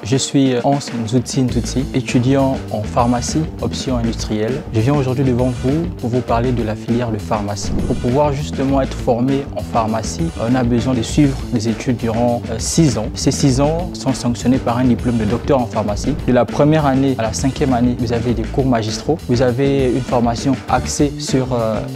Je suis Hans Nzutsi Ntutsi, étudiant en pharmacie, option industrielle. Je viens aujourd'hui devant vous pour vous parler de la filière de pharmacie. Pour pouvoir justement être formé en pharmacie, on a besoin de suivre des études durant 6 ans. Ces 6 ans sont sanctionnés par un diplôme de docteur en pharmacie. De la première année à la 5e année, vous avez des cours magistraux. Vous avez une formation axée sur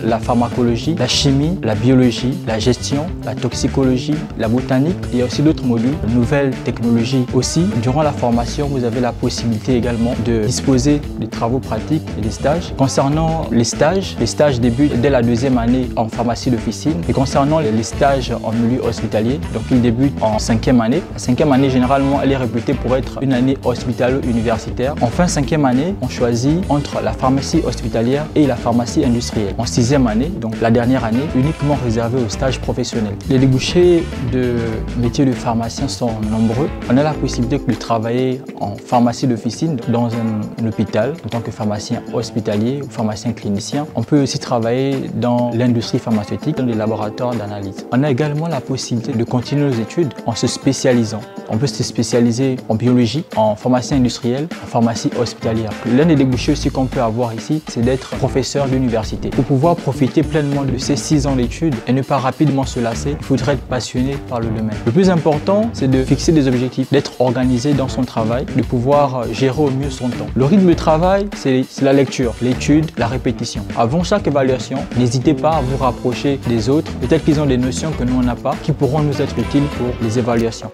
la pharmacologie, la chimie, la biologie, la gestion, la toxicologie, la botanique. Il y a aussi d'autres modules, de nouvelles technologies aussi. Durant la formation, vous avez la possibilité également de disposer de travaux pratiques et des stages. Concernant les stages débutent dès la 2e année en pharmacie d'officine. Et concernant les stages en milieu hospitalier, donc ils débutent en 5e année. La 5e année, généralement, elle est réputée pour être une année hospitalo-universitaire. En fin 5e année, on choisit entre la pharmacie hospitalière et la pharmacie industrielle. En 6e année, donc la dernière année, uniquement réservée aux stages professionnels. Les débouchés de métier de pharmacien sont nombreux. On a la possibilité de travailler en pharmacie d'officine dans un hôpital en tant que pharmacien hospitalier ou pharmacien clinicien. On peut aussi travailler dans l'industrie pharmaceutique, dans les laboratoires d'analyse. On a également la possibilité de continuer nos études en se spécialisant. On peut se spécialiser en biologie, en pharmacie industrielle, en pharmacie hospitalière. L'un des débouchés aussi qu'on peut avoir ici, c'est d'être professeur d'université. Pour pouvoir profiter pleinement de ces 6 ans d'études et ne pas rapidement se lasser, il faudrait être passionné par le domaine. Le plus important, c'est de fixer des objectifs, d'être organisé dans son travail, de pouvoir gérer au mieux son temps. Le rythme de travail, c'est la lecture, l'étude, la répétition. Avant chaque évaluation, n'hésitez pas à vous rapprocher des autres. Peut-être qu'ils ont des notions que nous on n'a pas, qui pourront nous être utiles pour les évaluations.